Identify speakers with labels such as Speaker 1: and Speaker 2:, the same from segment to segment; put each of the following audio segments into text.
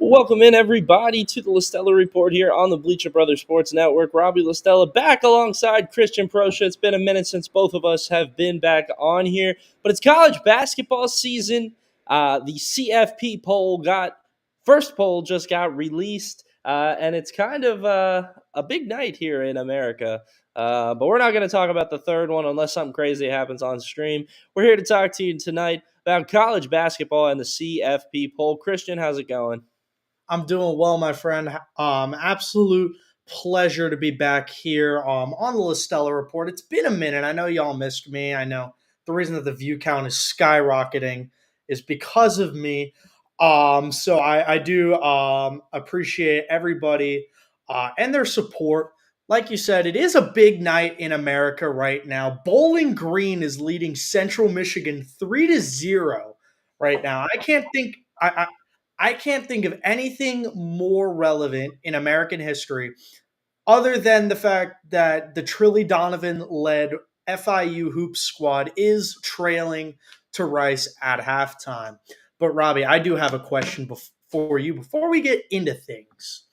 Speaker 1: Welcome in, everybody, to the Lastella Report here on the Bleacher Brothers Sports Network. Robbie Lastella back alongside Christian Proscia. It's been a minute since both of us have been back on here, but it's college basketball season. The CFP first poll just got released, and it's kind of a big night here in America. But we're not going to talk about the third one unless something crazy happens on stream. We're here to talk to you tonight about college basketball and the CFP poll. Christian, how's it going?
Speaker 2: I'm doing well, my friend. Absolute pleasure to be back here on the Lastella Report. It's been a minute. I know y'all missed me. I know the reason that the view count is skyrocketing is because of me. So I do appreciate everybody and their support. Like you said, it is a big night in America right now. Bowling Green is leading Central Michigan 3-0 right now. I can't think of anything more relevant in American history other than the fact that the Trilly Donovan led FIU Hoops squad is trailing to Rice at halftime. But Robbie, I do have a question for you before we get into things.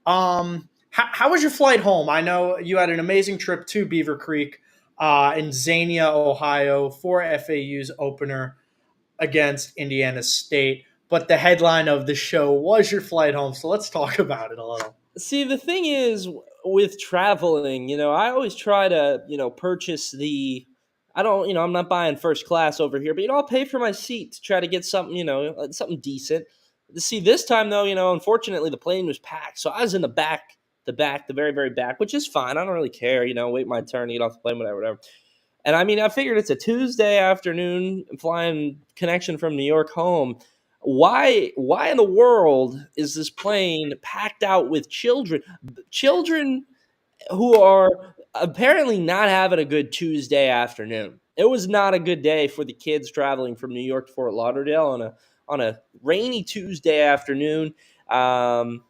Speaker 2: How was your flight home? I know you had an amazing trip to Beaver Creek in Xenia, Ohio for FAU's opener against Indiana State. But the headline of the show was your flight home. So let's talk about it a little.
Speaker 1: See, the thing is with traveling, I always try to, purchase I don't, I'm not buying first class over here, but, I'll pay for my seat to try to get something, something decent. See, this time though, unfortunately the plane was packed. So I was in the very, very back, which is fine. I don't really care, wait my turn, get off the plane, whatever. And I figured it's a Tuesday afternoon flying connection from New York home. Why in the world is this plane packed out with children? Children who are apparently not having a good Tuesday afternoon. It was not a good day for the kids traveling from New York to Fort Lauderdale on a rainy Tuesday afternoon. And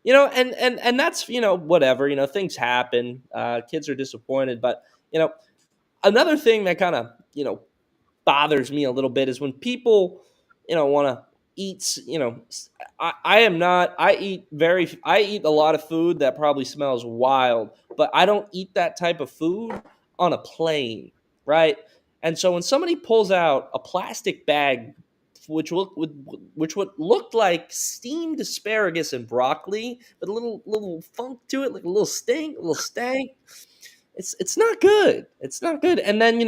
Speaker 1: that's whatever, things happen. Kids are disappointed, but another thing that kind of bothers me a little bit is when people want to eat. I eat a lot of food that probably smells wild, but I don't eat that type of food on a plane, right? And so when somebody pulls out a plastic bag which would look like steamed asparagus and broccoli with a little funk to it, like a little stank, it's not good. It's not good. And then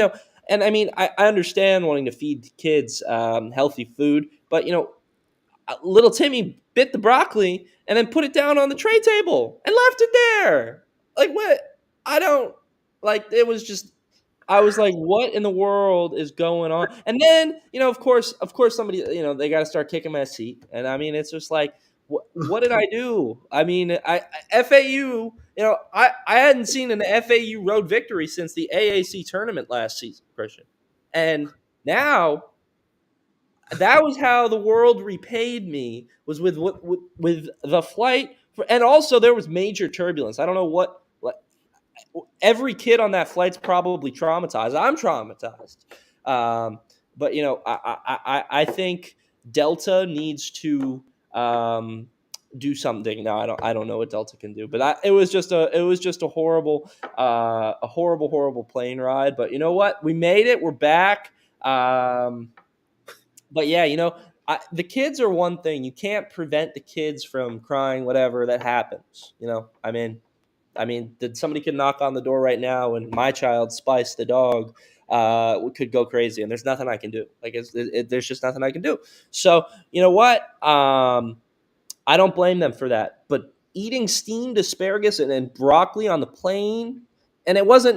Speaker 1: and I understand wanting to feed kids healthy food, but little Timmy bit the broccoli and then put it down on the tray table and left it there. Like what? I don't like. It was just. I was like, what in the world is going on? And then of course, somebody they got to start kicking my seat, and it's just like, what did I do? FAU. I hadn't seen an FAU road victory since the AAC tournament last season, Christian. And now that was how the world repaid me, was with the flight. And also there was major turbulence. I don't know what every kid on that flight's probably traumatized. I'm traumatized. But I think Delta needs to do something. Now I don't know what Delta can do, but it was just a horrible plane ride. But you know what? We made it. We're back. But yeah, the kids are one thing. You can't prevent the kids from crying, whatever that happens. Did somebody could knock on the door right now and my child, Spice the dog, could go crazy, and there's nothing I can do. Like there's just nothing I can do. So you know what? I don't blame them for that. But eating steamed asparagus and broccoli on the plane, and there was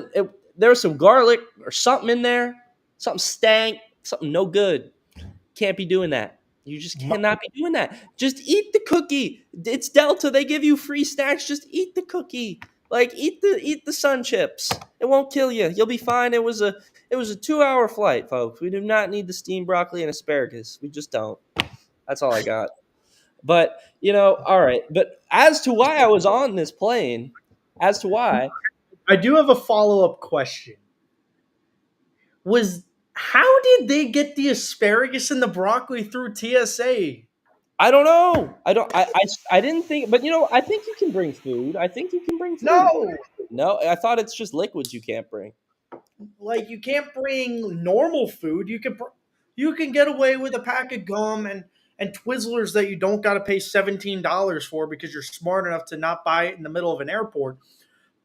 Speaker 1: some garlic or something in there, something stank, something no good. Can't be doing that. You just cannot be doing that. Just eat the cookie. It's Delta. They give you free snacks. Just eat the cookie. Like eat the sun chips. It won't kill you. You'll be fine. It was a 2-hour flight, folks. We do not need the steamed broccoli and asparagus. We just don't. That's all I got. But all right. But as to why I was on this plane, I
Speaker 2: do have a follow-up question. How did they get the asparagus and the broccoli through TSA?
Speaker 1: I don't know. I didn't think, but I think you can bring food. I think you can bring food.
Speaker 2: No,
Speaker 1: No, I thought it's just liquids you can't bring.
Speaker 2: like you can't bring normal food. You can get away with a pack of gum and Twizzlers that you don't got to pay $17 for because you're smart enough to not buy it in the middle of an airport.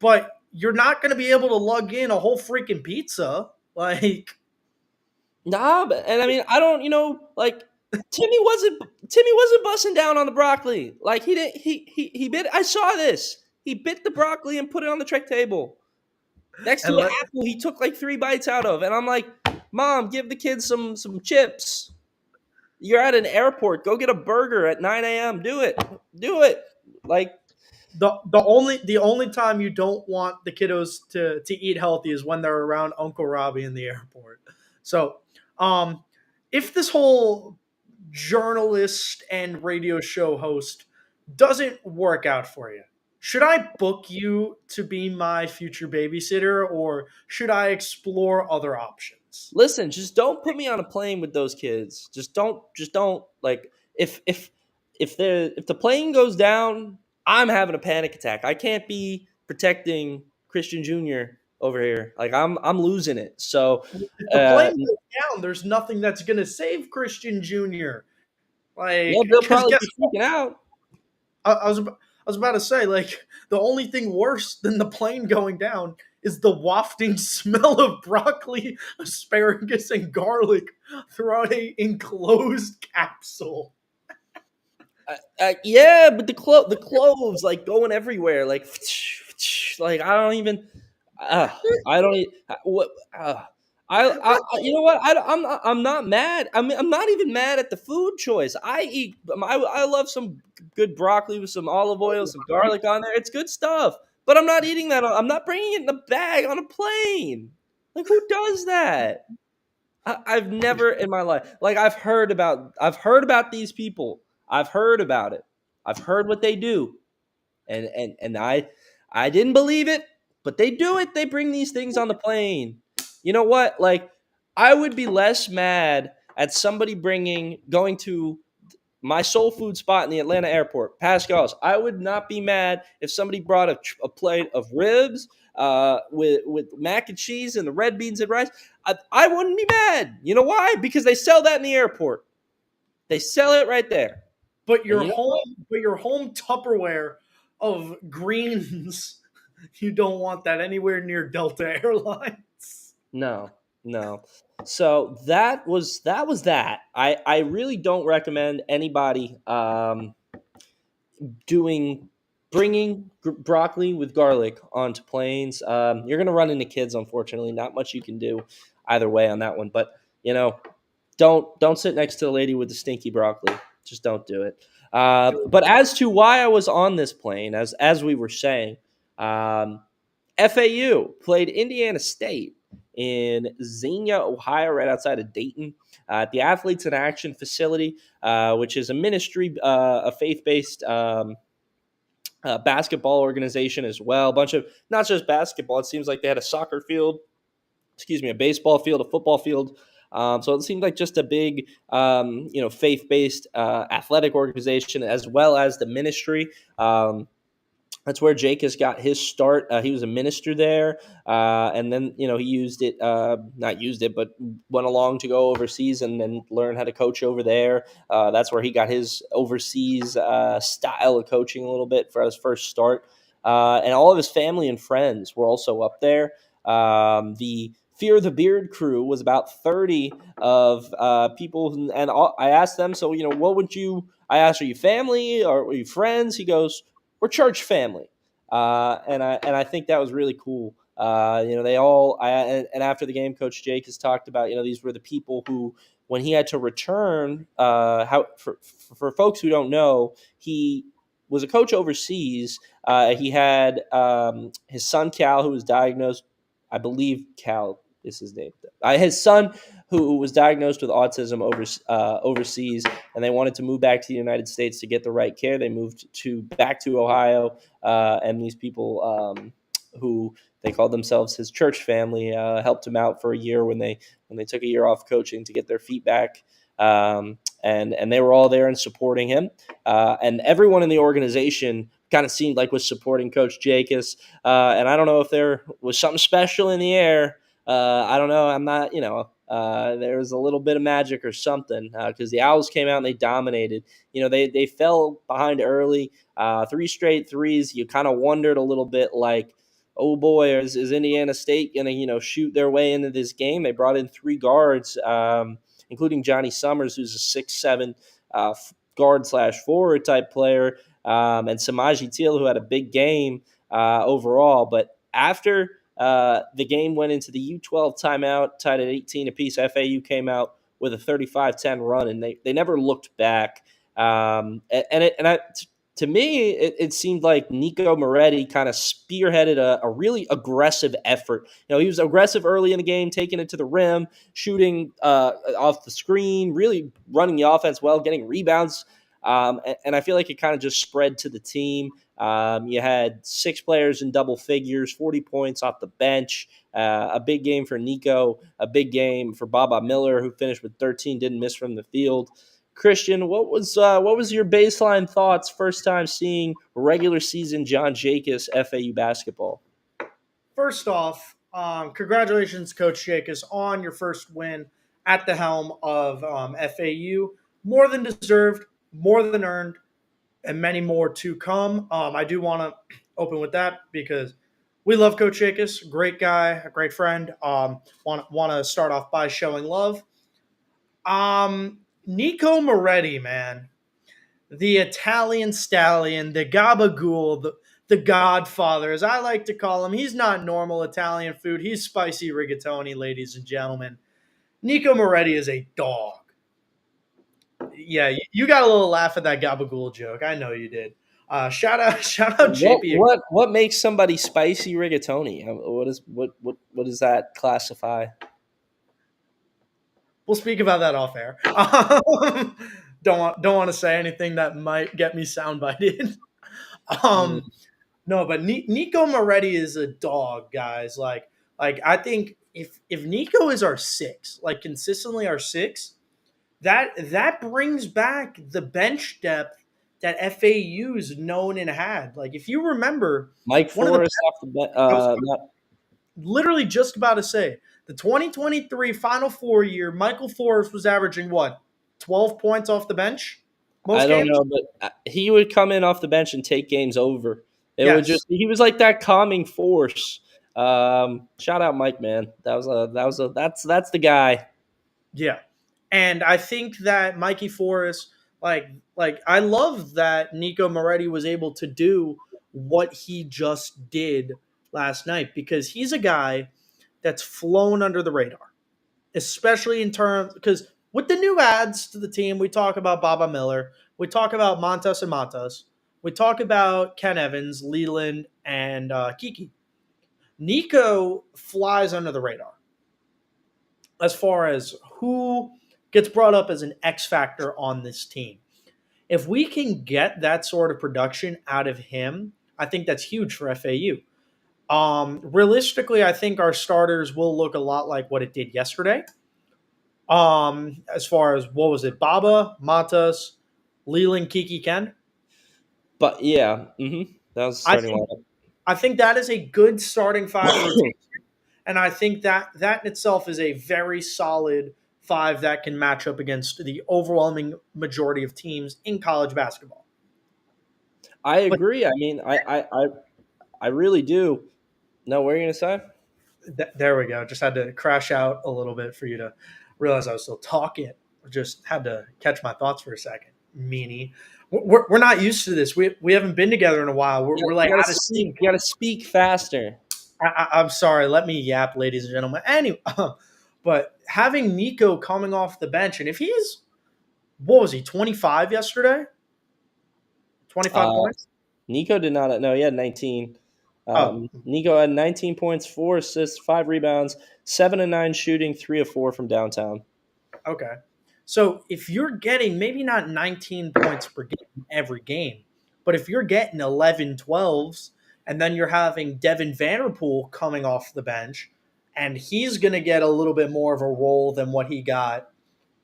Speaker 2: But you're not going to be able to lug in a whole freaking pizza. Like
Speaker 1: Nah, and I mean, I don't, like Timmy wasn't busting down on the broccoli. Like he didn't. He bit. I saw this. He bit the broccoli and put it on the tray table next to
Speaker 2: and
Speaker 1: an
Speaker 2: let
Speaker 1: apple. He took like 3 bites out of, and I'm like, Mom, give the kids some chips. You're at an airport. Go get a burger at 9 a.m. Do it. Do it. Like,
Speaker 2: the only time you don't want the kiddos to eat healthy is when they're around Uncle Robbie in the airport. So, um, if this whole journalist and radio show host doesn't work out for you, should I book you to be my future babysitter, or should I explore other options?
Speaker 1: listen, just don't put me on a plane with those kids. Just don't like if the plane goes down, I'm having a panic attack. I can't be protecting Christian Jr. over here. Like I'm losing it. So
Speaker 2: If the
Speaker 1: uh
Speaker 2: plane goes down, there's nothing that's going to save Christian Jr.
Speaker 1: yeah,
Speaker 2: Like,
Speaker 1: they'll
Speaker 2: because
Speaker 1: probably
Speaker 2: guess
Speaker 1: be freaking out.
Speaker 2: I was about to say, like, the only thing worse than the plane going down is the wafting smell of broccoli, asparagus, and garlic throughout a enclosed capsule.
Speaker 1: Yeah, but the cloves like going everywhere, like like I don't even. Uh, I don't. What? You know what? I'm not mad. I mean, I'm not even mad at the food choice. I love some good broccoli with some olive oil, some garlic on there. It's good stuff. But I'm not eating that. I'm not bringing it in a bag on a plane. Like who does that? I've never in my life. Like I've heard about these people. I've heard about it. I've heard what they do, and I didn't believe it, but they do it. They bring these things on the plane. You know what? Like I would be less mad at somebody going to my soul food spot in the Atlanta airport, Pascal's. I would not be mad if somebody brought a plate of ribs with mac and cheese and the red beans and rice. I wouldn't be mad. You know why? Because they sell that in the airport. They sell it right there.
Speaker 2: But
Speaker 1: And
Speaker 2: your
Speaker 1: you know
Speaker 2: home,
Speaker 1: what?
Speaker 2: but your home Tupperware of greens, you don't want that anywhere near Delta Airlines.
Speaker 1: No, no. So that was that. I really don't recommend anybody doing bringing broccoli with garlic onto planes. You're gonna run into kids, unfortunately. Not much you can do either way on that one. But you know, don't sit next to the lady with the stinky broccoli. Just don't do it. But as to why I was on this plane, as we were saying, um, FAU played Indiana State in Xenia, Ohio, right outside of Dayton, at the Athletes in Action facility, which is a ministry, a faith-based basketball organization as well. A bunch of not just basketball. It seems like they had a soccer field, a baseball field, a football field. So it seemed like just a big, faith-based athletic organization, as well as the ministry. That's where Jake has got his start. He was a minister there, and then he used it, not used it, but went along to go overseas and then learn how to coach over there. That's where he got his overseas style of coaching a little bit for his first start. And all of his family and friends were also up there. The Fear the Beard crew was about 30 of people, and I asked them, so what would you? I asked, are you family or are you friends? He goes, we're church family, and I think that was really cool. They all. And after the game, Coach Jake has talked about these were the people who, when he had to return, how for folks who don't know, he was a coach overseas. He had his son Cal, who was diagnosed, I believe Cal is his name. His son, who was diagnosed with autism overseas, and they wanted to move back to the United States to get the right care. They moved back to Ohio, and these people who they called themselves his church family helped him out for a year when they took a year off coaching to get their feet back. and they were all there and supporting him. And everyone in the organization kind of seemed like was supporting Coach Jacobs. And I don't know if there was something special in the air. I don't know. I'm not, there was a little bit of magic or something because the Owls came out and they dominated. They fell behind early, 3 straight threes. You kind of wondered a little bit like, oh boy, is Indiana State going to, shoot their way into this game? They brought in 3 guards, including Johnny Summers, who's a 6'7" guard/forward type player, and Samaji Teal, who had a big game overall. But after the game went into the U12 timeout, tied at 18 apiece, FAU came out with a 35-10 run, and they never looked back. To me, it seemed like Nico Moretti kind of spearheaded a really aggressive effort. He was aggressive early in the game, taking it to the rim, shooting off the screen, really running the offense well, getting rebounds. And I feel like it kind of just spread to the team. You had 6 players in double figures, 40 points off the bench, a big game for Nico, a big game for Baba Miller, who finished with 13, didn't miss from the field. Christian, what was your baseline thoughts first time seeing regular season John Jacobs FAU basketball?
Speaker 2: First off, congratulations, Coach Jacobs, on your first win at the helm of FAU. More than deserved, more than earned, and many more to come. I do want to open with that because we love Coach Jacobs, great guy, a great friend. Want to start off by showing love. Nico Moretti, man, the Italian stallion, the gabagool, the Godfather, as I like to call him. He's not normal Italian food. He's spicy rigatoni, ladies and gentlemen. Nico Moretti is a dog. Yeah, you got a little laugh at that gabagool joke. I know you did. Shout out, JP.
Speaker 1: What makes somebody spicy rigatoni? What does that classify?
Speaker 2: We'll speak about that off air. Don't want to say anything that might get me soundbited. No, but Nico Moretti is a dog, guys. Like I think if Nico is our 6, like consistently our 6, that brings back the bench depth that FAU's known and had. Like if you remember,
Speaker 1: Mike Forrest off the
Speaker 2: literally just about to say the 2023 Final Four year, Michael Forrest was averaging what, 12 points off the bench?
Speaker 1: I don't know, but he would come in off the bench and take games over. He was like that calming force. Shout out Mike, man. That's the guy.
Speaker 2: Yeah. And I think that Mikey Forrest, like I love that Nico Moretti was able to do what he just did last night because he's a guy that's flown under the radar, especially in terms because with the new adds to the team, we talk about Baba Miller, we talk about Montas and Matas, we talk about Ken Evans, Leland, and Kiki. Nico flies under the radar as far as who gets brought up as an X factor on this team. If we can get that sort of production out of him, I think that's huge for FAU. Realistically, I think our starters will look a lot like what it did yesterday. As far as what was it, Baba, Matas, Leland, Kiki, Ken.
Speaker 1: But yeah, that was starting lineup.
Speaker 2: I think that is a good starting 5 rotation, and I think that in itself is a very solid 5 that can match up against the overwhelming majority of teams in college basketball.
Speaker 1: I agree. I mean, I really do. No, what are you going to say?
Speaker 2: There we go. Just had to crash out a little bit for you to realize I was still talking. Just had to catch my thoughts for a second. Meanie. We're not used to this. We haven't been together in a while. We're like out of sync.
Speaker 1: You got to speak faster.
Speaker 2: I'm sorry. Let me yap, ladies and gentlemen. Anyway, but having Nico coming off the bench, and if he's, what was he, 25 yesterday? 25 points?
Speaker 1: Nico did not. No, he had 19. Nico had 19 points, 4 assists, 5 rebounds, 7 of 9 shooting, 3 of 4 from downtown.
Speaker 2: Okay. So if you're getting maybe not 19 points per game every game, but if you're getting 11 12s, and then you're having Devin Vanderpool coming off the bench, and he's going to get a little bit more of a role than what he got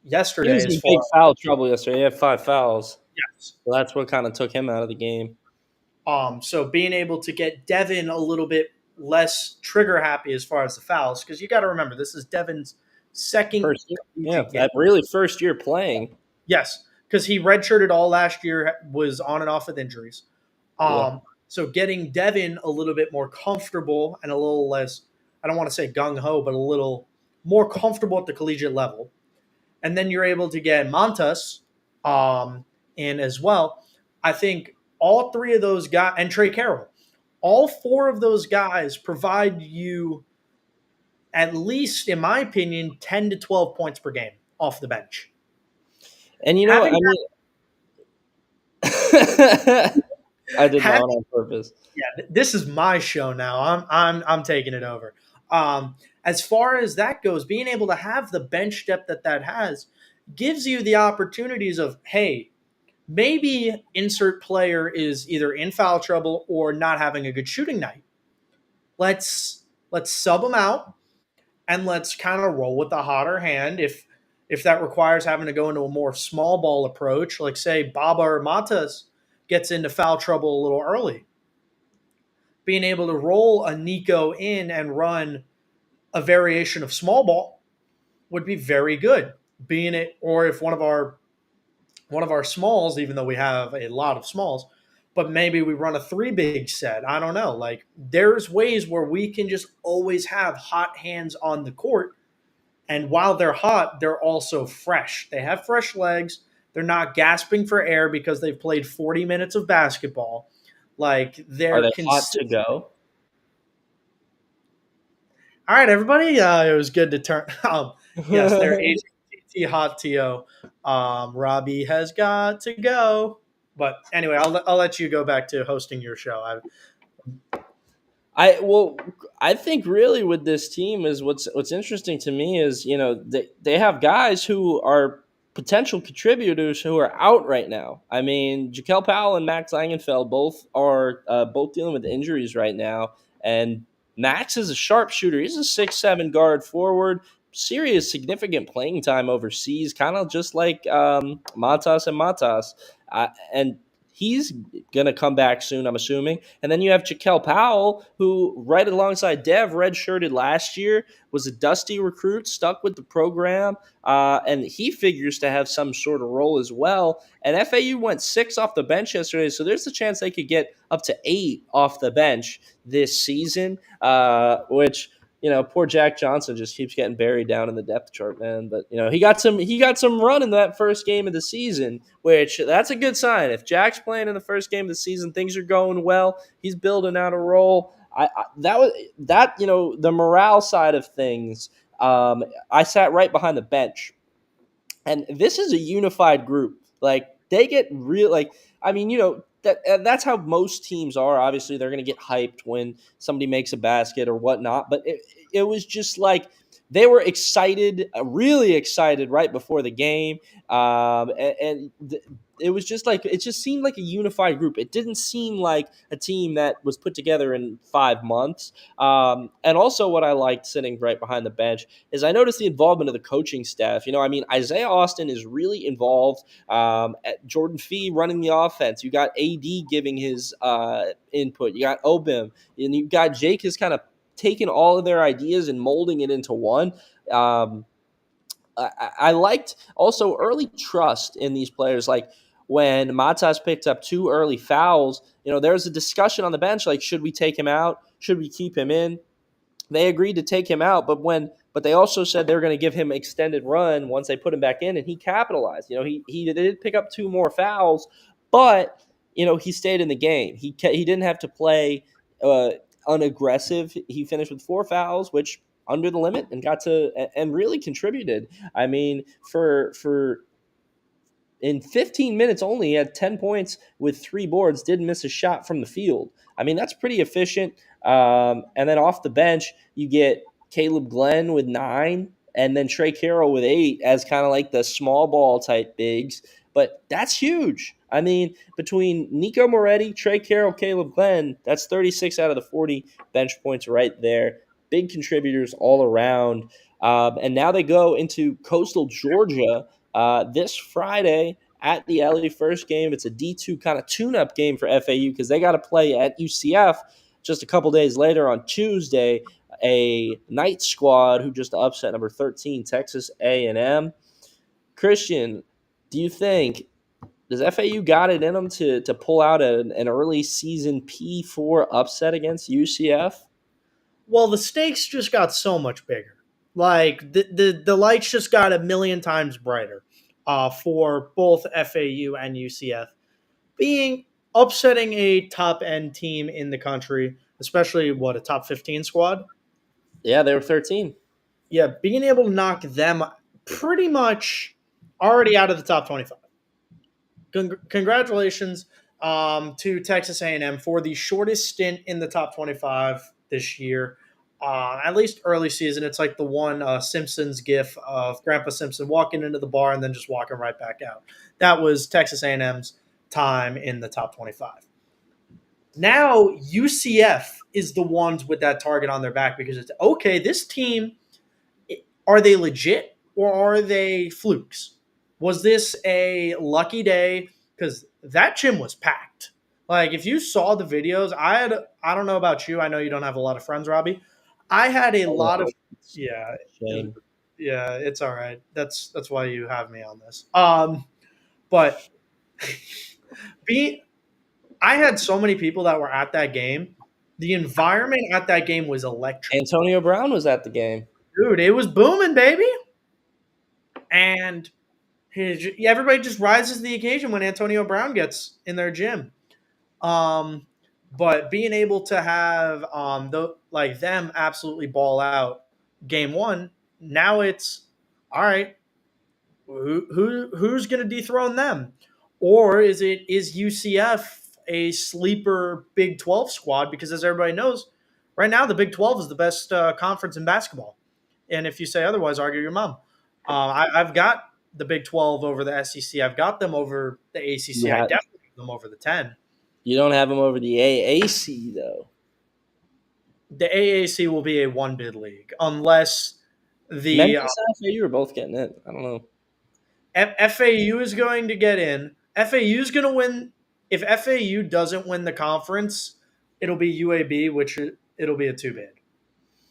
Speaker 1: He was
Speaker 2: yesterday as
Speaker 1: in
Speaker 2: far
Speaker 1: big foul trouble yesterday. He had 5 fouls.
Speaker 2: as
Speaker 1: So that's what kind of took him out of the game.
Speaker 2: so being able to get Devin a little bit less trigger happy as far as the fouls, because you got to remember this is Devin's second
Speaker 1: First year. Yeah,
Speaker 2: collegiate game.
Speaker 1: that really first year playing.
Speaker 2: Yes, because he redshirted all last year, was on and off with injuries.
Speaker 1: Yeah.
Speaker 2: So getting Devin a little bit more comfortable and a little less, I don't want to say gung ho, but a little more comfortable at the collegiate level. And then you're able to get Montas in as well. I think all three of those guys, and Trey Carroll, all four of those guys provide you, at least in my opinion, 10 to 12 points per game off the bench.
Speaker 1: And
Speaker 2: Having
Speaker 1: I mean, I did that
Speaker 2: having
Speaker 1: on purpose.
Speaker 2: Yeah, this is my show now. I'm taking it over. As far as that goes, being able to have the bench depth that has gives you the opportunities of, hey, maybe insert player is either in foul trouble or not having a good shooting night. Let's sub them out and let's kind of roll with the hotter hand. If that requires having to go into a more small ball approach, like say Baba or Matas gets into foul trouble a little early, being able to roll a Nico in and run a variation of small ball would be very good. Being it, or if one of our smalls, even though we have a lot of smalls, but maybe we run a three big set. I don't know. Like there's ways where we can just always have hot hands on the court. And while they're hot, they're also fresh. They have fresh legs. They're not gasping for air because they've played 40 minutes of basketball. Like
Speaker 1: Are
Speaker 2: they're
Speaker 1: they hot to
Speaker 2: consistent.
Speaker 1: go?
Speaker 2: All right, everybody. It was good to turn. Yes, they're AGT Hot TO. Robbie has got to go. But anyway, I'll let you go back to hosting your show.
Speaker 1: Well, I think really with this team is what's interesting to me is they have guys who are potential contributors who are out right now. I mean, Jaquel Powell and Max Langenfeld both dealing with injuries right now, and Max is a sharpshooter. He's a 6'7" guard forward. Serious, significant playing time overseas, kind of just like Matas. And he's going to come back soon, I'm assuming. And then you have Jaquel Powell, who right alongside Dev, redshirted last year, was a dusty recruit, stuck with the program, and he figures to have some sort of role as well. And FAU went 6 off the bench yesterday, so there's a chance they could get up to 8 off the bench this season, which poor Jack Johnson just keeps getting buried down in the depth chart, man. But he got some run in that first game of the season, which that's a good sign. If Jack's playing in the first game of the season, things are going well. He's building out a role. The morale side of things. I sat right behind the bench, and this is a unified group. Like they get real. Like I mean, that's how most teams are. Obviously, they're going to get hyped when somebody makes a basket or whatnot. But it was just like they were excited, really excited right before the game, it was just like it just seemed like a unified group. It didn't seem like a team that was put together in 5 months. And also, what I liked sitting right behind the bench is I noticed the involvement of the coaching staff. I mean, Isaiah Austin is really involved. At Jordan Fee running the offense. You got AD giving his input. You got Obim, and you got Jake has kind of taken all of their ideas and molding it into one. I liked also early trust in these players. Like when Matas picked up 2 early fouls, there was a discussion on the bench like, should we take him out? Should we keep him in? They agreed to take him out, but they also said they were going to give him extended run once they put him back in, and he capitalized. He did pick up 2 more fouls, but he stayed in the game. He didn't have to play unaggressive. He finished with 4 fouls, which under the limit, and really contributed. I mean, for in 15 minutes only, he had 10 points with 3 boards, didn't miss a shot from the field. I mean, that's pretty efficient. And then off the bench, you get Caleb Glenn with 9, and then Trey Carroll with 8 as kind of like the small ball type bigs. But that's huge. I mean, between Nico Moretti, Trey Carroll, Caleb Glenn, that's 36 out of the 40 bench points right there. Big contributors all around. And now they go into Coastal Georgia this Friday at the LA First game. It's a D2 kind of tune-up game for FAU because they got to play at UCF just a couple days later on Tuesday, a night squad who just upset number 13 Texas A&M. Christian, do you think does FAU got it in them to pull out an early season P4 upset against UCF?
Speaker 2: Well, the stakes just got so much bigger. Like the lights just got a million times brighter for both FAU and UCF. Being upsetting a top end team in the country, especially what a top 15 squad.
Speaker 1: Yeah, they were 13.
Speaker 2: Yeah, being able to knock them pretty much already out of the top 25. Congratulations to Texas A&M for the shortest stint in the top 25 this year. At least early season, it's like the one Simpsons gif of Grandpa Simpson walking into the bar and then just walking right back out. That was Texas A&M's time in the top 25. Now UCF is the ones with that target on their back because it's okay. This team, are they legit or are they flukes? Was this a lucky day? Because that gym was packed. Like if you saw the videos, I don't know about you. I know you don't have a lot of friends, Robbie. I had a lot of yeah,
Speaker 1: Shame.
Speaker 2: yeah, it's all right. That's why you have me on this. But be I had so many people that were at that game. The environment at that game was electric.
Speaker 1: Antonio Brown was at the game.
Speaker 2: Dude, it was booming, baby. And everybody just rises to the occasion when Antonio Brown gets in their gym. But being able to have like them absolutely ball out game one, now it's all right. Who's going to dethrone them, or is UCF a sleeper Big 12 squad? Because as everybody knows, right now the Big 12 is the best conference in basketball. And if you say otherwise, argue your mom. I've got the Big 12 over the SEC. I've got them over the ACC. I definitely have them over the 10.
Speaker 1: You don't have them over the AAC, though.
Speaker 2: The AAC will be a one bid league unless the
Speaker 1: Memphis and FAU are both getting in. I don't know.
Speaker 2: FAU is going to get in. FAU is going to win. If FAU doesn't win the conference, it'll be UAB, which it'll be a two bid.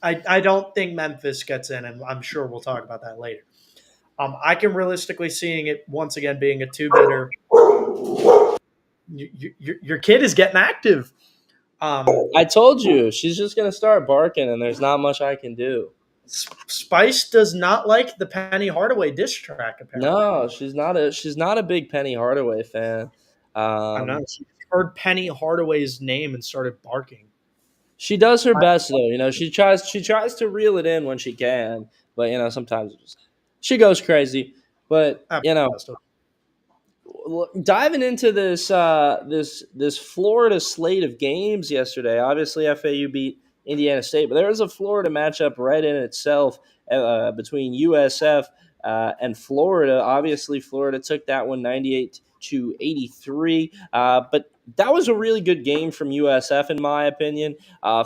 Speaker 2: I don't think Memphis gets in, and I'm sure we'll talk about that later. I can realistically seeing it once again being a two bidder. Your kid is getting active.
Speaker 1: I told you she's just gonna start barking, and there's not much I can do.
Speaker 2: Spice does not like the Penny Hardaway diss track. Apparently,
Speaker 1: no, she's not a big Penny Hardaway fan.
Speaker 2: I know. She heard Penny Hardaway's name and started barking.
Speaker 1: She does her best though. You know, she tries to reel it in when she can, but you know sometimes she goes crazy. But you know, diving into this Florida slate of games yesterday. Obviously, FAU beat Indiana State, but there was a Florida matchup right in itself between USF and Florida. Obviously, Florida took that one 98-83, but that was a really good game from USF, in my opinion.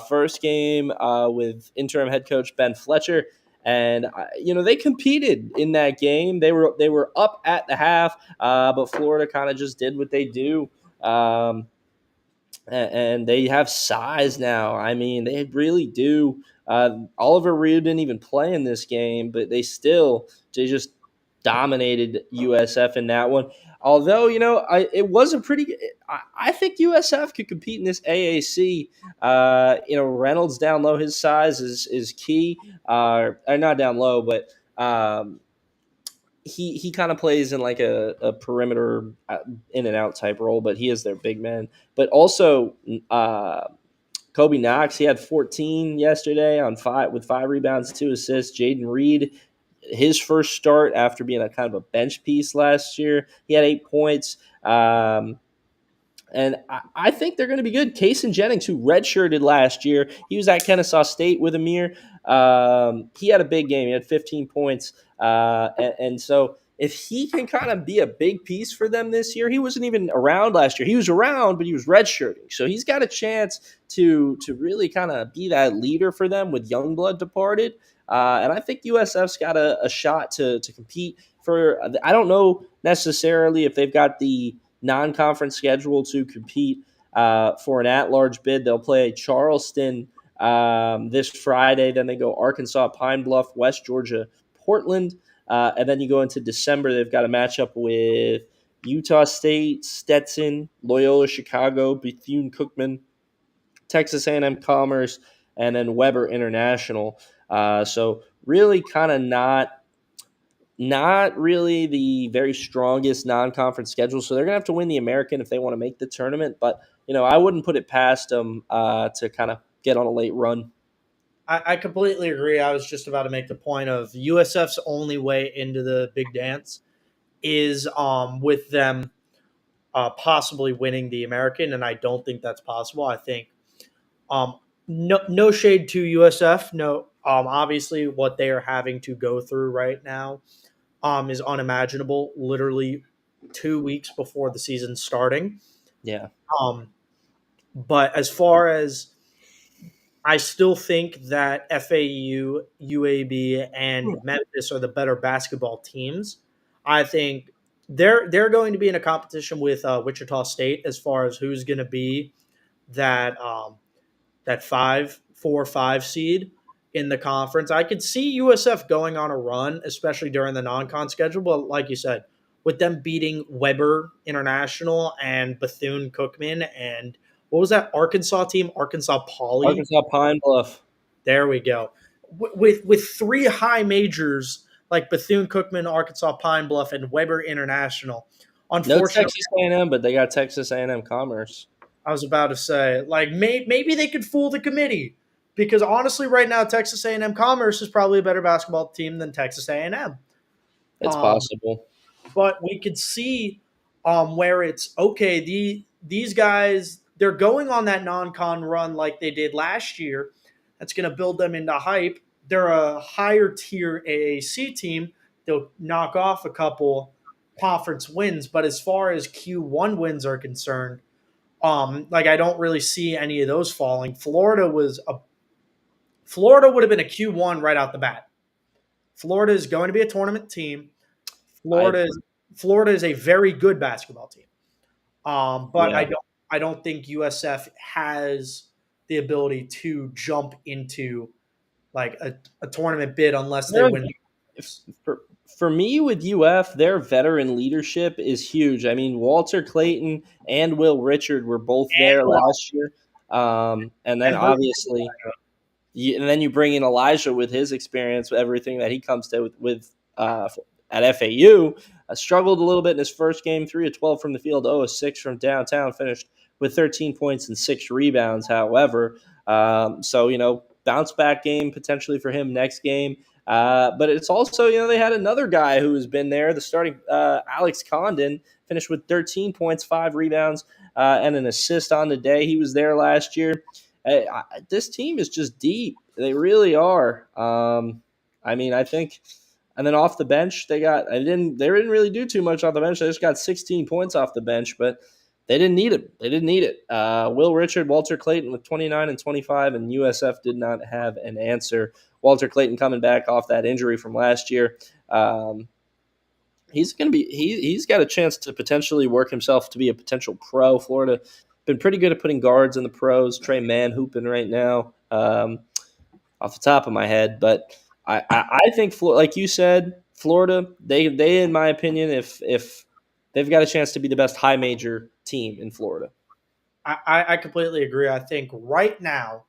Speaker 1: First game with interim head coach Ben Fletcher. And you know they competed in that game. They were up at the half, but Florida kind of just did what they do, and they have size now. I mean, they really do. Oliver Reed didn't even play in this game, but they just dominated USF in that one. Although you know, it was a pretty. I think USF could compete in this AAC. You know, Reynolds down low, his size is key. Or not down low, but he kind of plays in like a perimeter in and out type role. But he is their big man. But also, Kobe Knox, he had 14 yesterday with 5 rebounds, 2 assists. Jaden Reed, his first start after being a kind of a bench piece last year, he had 8 points. And I think they're going to be good. Kaysen Jennings, who redshirted last year, he was at Kennesaw State with Amir. He had a big game. He had 15 points. And so if he can kind of be a big piece for them this year, he wasn't even around last year. He was around, but he was redshirting. So he's got a chance to really kind of be that leader for them with Youngblood departed. And I think USF's got a shot to compete for. I don't know necessarily if they've got the non-conference schedule to compete for an at-large bid. They'll play Charleston this Friday. Then they go Arkansas, Pine Bluff, West Georgia, Portland, and then you go into December. They've got a matchup with Utah State, Stetson, Loyola Chicago, Bethune-Cookman, Texas A&M Commerce, and then Weber International. So really kind of not really the very strongest non-conference schedule. So they're going to have to win the American if they want to make the tournament. But, I wouldn't put it past them to kind of get on a late run.
Speaker 2: I completely agree. I was just about to make the point of USF's only way into the big dance is with them possibly winning the American, and I don't think that's possible. I think no shade to USF. No, obviously what they are having to go through right now is unimaginable. Literally 2 weeks before the season starting.
Speaker 1: Yeah.
Speaker 2: But as far as I still think that FAU, UAB, and Memphis are the better basketball teams. I think they're going to be in a competition with Wichita State as far as who's going to be that that 5 seed in the conference. I could see USF going on a run, especially during the non-con schedule. But like you said, with them beating Weber International and Bethune Cookman and what was that Arkansas team? Arkansas Poly.
Speaker 1: Arkansas Pine Bluff.
Speaker 2: There we go. With three high majors like Bethune Cookman, Arkansas Pine Bluff, and Weber International.
Speaker 1: No
Speaker 2: Unfortunately,
Speaker 1: Texas A&M, but they got Texas A&M Commerce.
Speaker 2: I was about to say, like, maybe they could fool the committee because honestly, right now, Texas A&M Commerce is probably a better basketball team than Texas A&M.
Speaker 1: It's possible.
Speaker 2: But we could see where it's okay. These guys they're going on that non-con run like they did last year. That's going to build them into hype. They're a higher tier AAC team. They'll knock off a couple conference wins, but as far as Q1 wins are concerned, like I don't really see any of those falling. Florida would have been a Q1 right out the bat. Florida is going to be a tournament team. Florida is a very good basketball team. But
Speaker 1: Yeah.
Speaker 2: I don't think USF has the ability to jump into like a tournament bid unless they win.
Speaker 1: For me with UF, their veteran leadership is huge. I mean, Walter Clayton and Will Richard were both there last year. And then obviously and then you bring in Elijah with his experience, with everything that he comes to with at FAU. Struggled a little bit in his first game, 3 of 12 from the field, 0 of 6 from downtown, finished with 13 points and 6 rebounds, however. So, bounce back game potentially for him next game. But it's also, they had another guy who has been there, the starting Alex Condon, finished with 13 points, 5 rebounds, and an assist on the day. He was there last year. This team is just deep. They really are. I think, and then off the bench, they didn't really do too much off the bench. They just got 16 points off the bench, but they didn't need it. They didn't need it. Will Richard, Walter Clayton with 29 and 25, and USF did not have an answer. Walter Clayton coming back off that injury from last year. He's got a chance to potentially work himself to be a potential pro. Florida been pretty good at putting guards in the pros. Trey Mann hooping right now, off the top of my head. But I think, like you said, Florida, they in my opinion, if they've got a chance to be the best high major team in Florida.
Speaker 2: I completely agree. I think right now,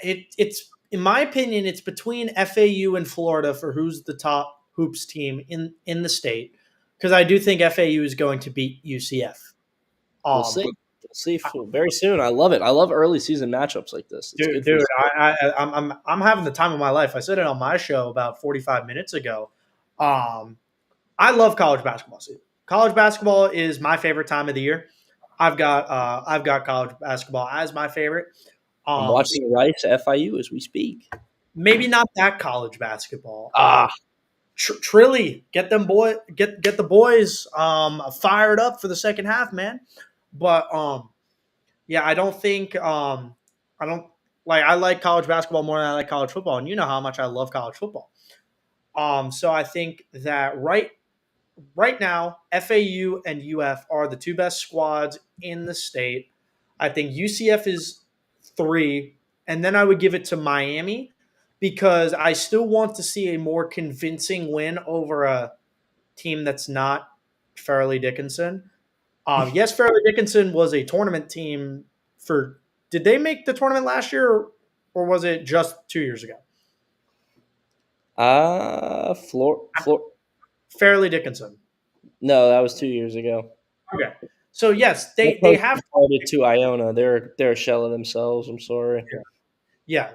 Speaker 2: it's in my opinion, it's between FAU and Florida for who's the top hoops team in the state. Because I do think FAU is going to beat UCF.
Speaker 1: We'll see. We'll see very soon. I love it. I love early season matchups like this. It's
Speaker 2: dude, I'm having the time of my life. I said it on my show about 45 minutes ago. I love college basketball season. College basketball is my favorite time of the year. I've got college basketball as my favorite.
Speaker 1: I'm watching Rice FIU as we speak.
Speaker 2: Maybe not that college basketball. Trilly, get the boys fired up for the second half, man. But yeah, I don't think I like college basketball more than I like college football, and you know how much I love college football. So I think that right now, FAU and UF are the two best squads in the state. I think UCF is three, and then I would give it to Miami because I still want to see a more convincing win over a team that's not Fairleigh Dickinson. Yes, Fairleigh Dickinson was a tournament team for. Did they make the tournament last year, or was it just 2 years ago?
Speaker 1: Floor.
Speaker 2: Fairleigh Dickinson.
Speaker 1: No, that was 2 years ago.
Speaker 2: Okay, so yes,
Speaker 1: They're
Speaker 2: they
Speaker 1: close
Speaker 2: have.
Speaker 1: to Iona. They're a shell of themselves. I'm sorry.
Speaker 2: Yeah,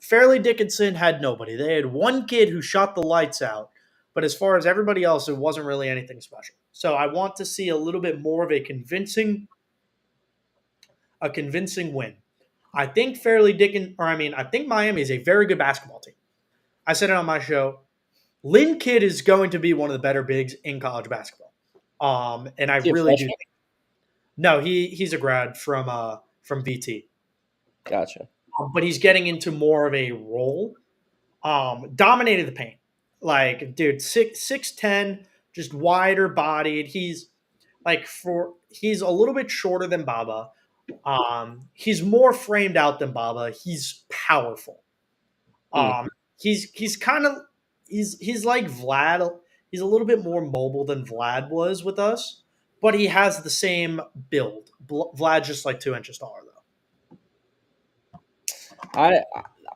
Speaker 2: Fairleigh Dickinson had nobody. They had one kid who shot the lights out, but as far as everybody else, it wasn't really anything special. So I want to see a little bit more of a convincing win. I think I think Miami is a very good basketball team. I said it on my show. Lynn Kidd is going to be one of the better bigs in college basketball. And I
Speaker 1: Is he a
Speaker 2: really do.
Speaker 1: freshman?
Speaker 2: No, he's a grad from VT,
Speaker 1: Gotcha.
Speaker 2: but he's getting into more of a role. Dominated the paint. Like, dude, 6'10", just wider bodied. He's a little bit shorter than Baba. He's more framed out than Baba. He's powerful.
Speaker 1: Mm.
Speaker 2: He's kind of he's like Vlad. He's a little bit more mobile than Vlad was with us, but he has the same build. Vlad's just like 2 inches taller though.
Speaker 1: I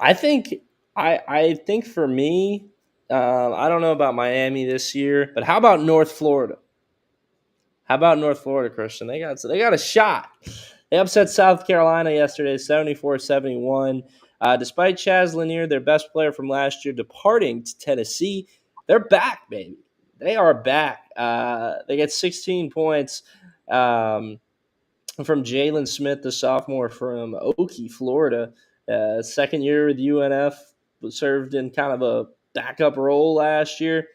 Speaker 1: I think I think for me, I don't know about Miami this year, but how about North Florida? How about North Florida, Christian? They got a shot. They upset South Carolina yesterday, 74-71. Despite Chaz Lanier, their best player from last year, departing to Tennessee, they're back, baby. They are back. They get 16 points from Jalen Smith, the sophomore from Okie, Florida. Second year with UNF, served in kind of a backup role last year.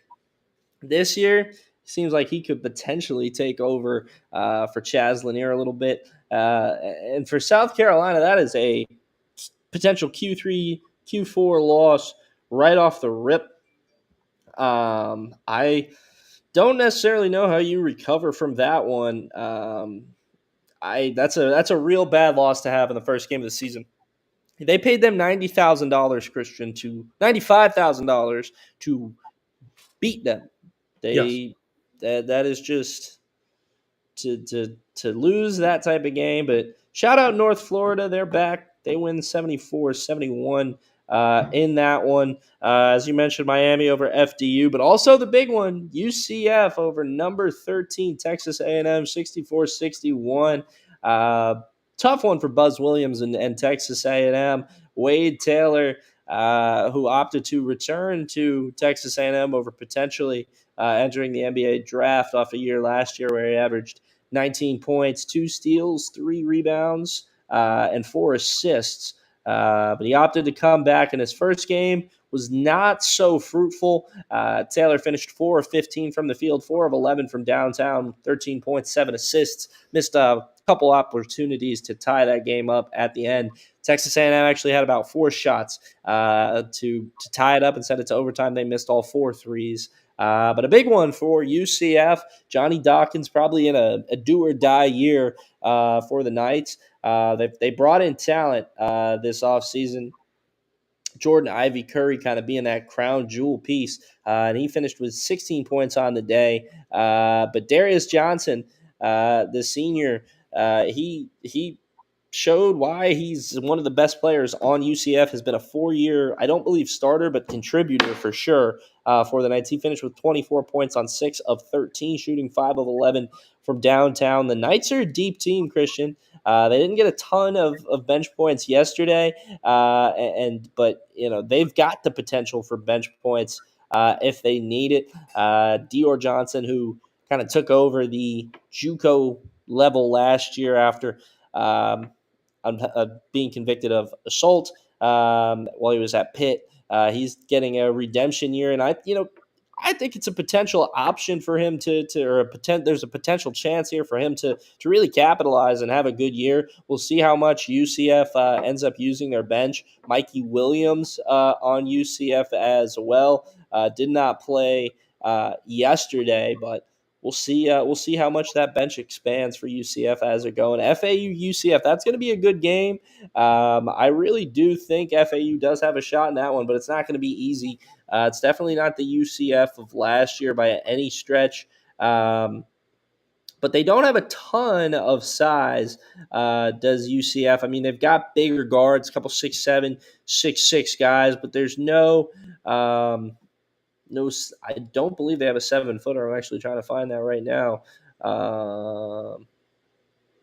Speaker 1: This year, seems like he could potentially take over for Chaz Lanier a little bit. And for South Carolina, that is a potential Q3, Q4 loss right off the rip. I don't necessarily know how you recover from that one. That's a real bad loss to have in the first game of the season. They paid them $90,000, Christian, to $95,000 to beat them.
Speaker 2: Yes.
Speaker 1: That is just to lose that type of game. But shout out North Florida, they're back. They win 74-71 in that one. As you mentioned, Miami over FDU, but also the big one, UCF over number 13 Texas A&M 64-61. Tough one for Buzz Williams and Texas A&M. Wade Taylor, who opted to return to Texas A&M over potentially entering the NBA draft off a year last year where he averaged 19 points, 2 steals, 3 rebounds, and 4 assists. But he opted to come back in his first game. Was not so fruitful. Taylor finished 4 of 15 from the field, 4 of 11 from downtown, 13 points, 7 assists. Missed a couple opportunities to tie that game up at the end. Texas A&M actually had about 4 shots to tie it up and send it to overtime. They missed all 4 threes. But a big one for UCF. Johnny Dawkins probably in a do-or-die year for the Knights. They brought in talent this offseason. Jordan Ivy Curry kind of being that crown jewel piece. And he finished with 16 points on the day. But Darius Johnson, the senior, he showed why he's one of the best players on UCF, has been a 4-year, I don't believe starter, but contributor for sure for the Knights. He finished with 24 points on 6 of 13, shooting 5 of 11 from downtown. The Knights are a deep team, Christian. They didn't get a ton of bench points yesterday, but they've got the potential for bench points if they need it. Dior Johnson, who kind of took over the JUCO level last year after being convicted of assault while he was at Pitt. He's getting a redemption year, and I think it's a potential option for him there's a potential chance here for him to really capitalize and have a good year. We'll see how much UCF ends up using their bench. Mikey Williams on UCF as well. did not play yesterday, but we'll see. We'll see how much that bench expands for UCF as it going. FAU UCF, that's going to be a good game. I really do think FAU does have a shot in that one, but it's not going to be easy. It's definitely not the UCF of last year by any stretch. But they don't have a ton of size, does UCF. I mean, they've got bigger guards, a couple 6'7", 6'6" guys, but there's no, I don't believe they have a 7-footer. I'm actually trying to find that right now.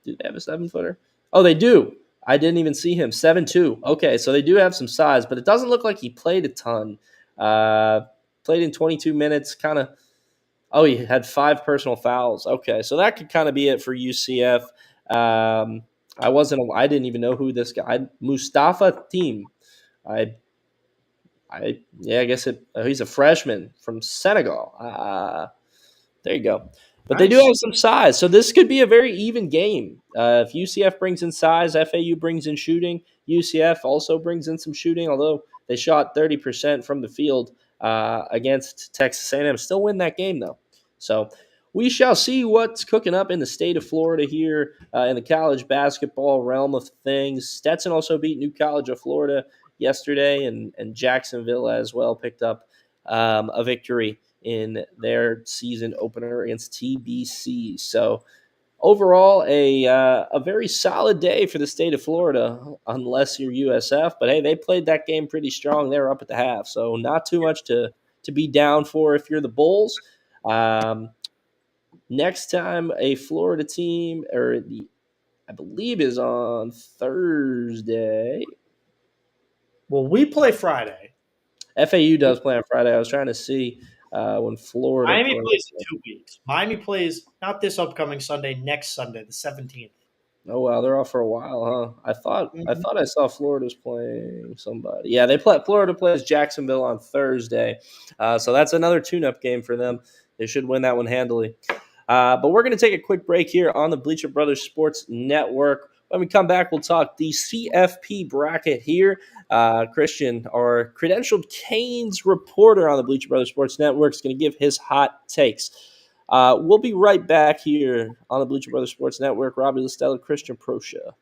Speaker 1: Do they have a 7-footer? Oh, they do. I didn't even see him. 7'2". Okay, so they do have some size, but it doesn't look like he played a ton. Played in 22 minutes, kind of. Oh, he had 5 personal fouls. Okay, so that could kind of be it for UCF. I didn't even know who this guy, Mustafa Team. I guess he's a freshman from Senegal. There you go. But they do
Speaker 2: Nice.
Speaker 1: have some size, so this could be a very even game. If UCF brings in size, FAU brings in shooting. UCF also brings in some shooting, although they shot 30% from the field against Texas A&M. Still win that game, though. So we shall see what's cooking up in the state of Florida here in the college basketball realm of things. Stetson also beat New College of Florida yesterday, and Jacksonville as well picked up a victory in their season opener against TBC. So overall, a very solid day for the state of Florida, unless you're USF. But hey, they played that game pretty strong. They were up at the half, so not too much to be down for if you're the Bulls. Next time a Florida team, I believe is on Thursday.
Speaker 2: Well, we play Friday.
Speaker 1: FAU does play on Friday. I was trying to see when Florida
Speaker 2: Miami
Speaker 1: plays.
Speaker 2: plays in 2 weeks. Miami plays not this upcoming Sunday, next Sunday, the 17th.
Speaker 1: Oh wow, they're off for a while, huh? I thought
Speaker 2: Mhm.
Speaker 1: I saw Florida's playing somebody. Yeah, they play. Florida plays Jacksonville on Thursday, so that's another tune-up game for them. They should win that one handily. But we're going to take a quick break here on the Bleacher Brothers Sports Network. When we come back, we'll talk the CFP bracket here. Christian, our credentialed Canes reporter on the Bleacher Brothers Sports Network, is going to give his hot takes. We'll be right back here on the Bleacher Brothers Sports Network. Robbie Lastella, Christian Proscia.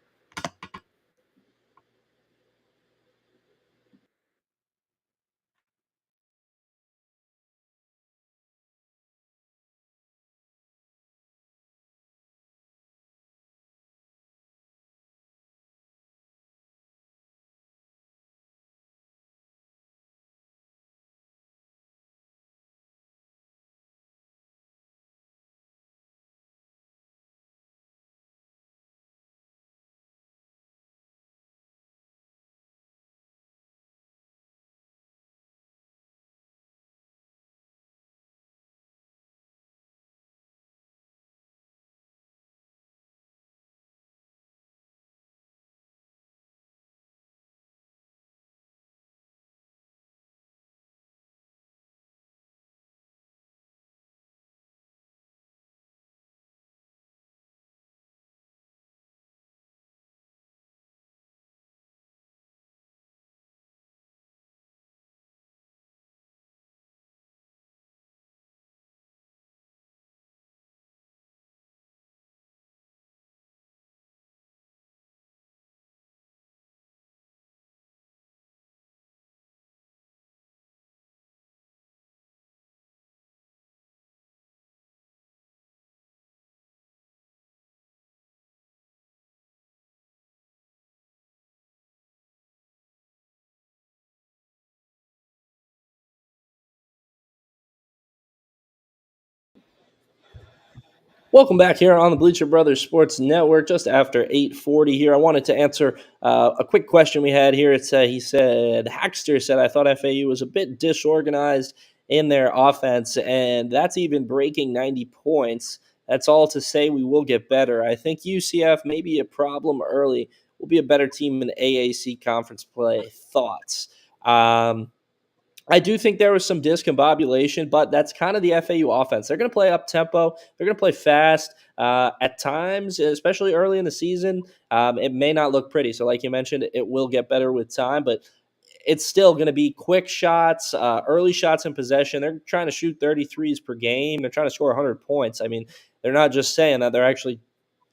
Speaker 1: Welcome back here on the Bleacher Brothers Sports Network. Just after 8:40 here, I wanted to answer a quick question we had here. He said, Hackster said, I thought FAU was a bit disorganized in their offense, and that's even breaking 90 points. That's all to say we will get better. I think UCF may be a problem early. We'll be a better team in AAC conference play. Thoughts? I do think there was some discombobulation, but that's kind of the FAU offense. They're going to play up tempo. They're going to play fast. At times, especially early in the season, it may not look pretty. So, like you mentioned, it will get better with time. But it's still going to be quick shots, early shots in possession. They're trying to shoot 33s per game. They're trying to score 100 points. I mean, they're not just saying that; they're actually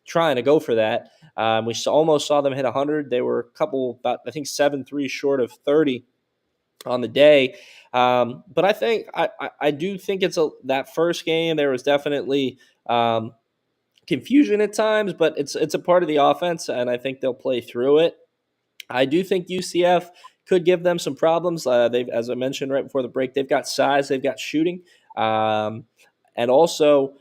Speaker 1: trying to go for that. Almost saw them hit 100. They were a couple, about I think 7 threes short of 30 on the day. But I do think that first game there was definitely confusion at times, but it's a part of the offense, and I think they'll play through it. I do think UCF could give them some problems. They've, as I mentioned right before the break, they've got size, they've got shooting, and also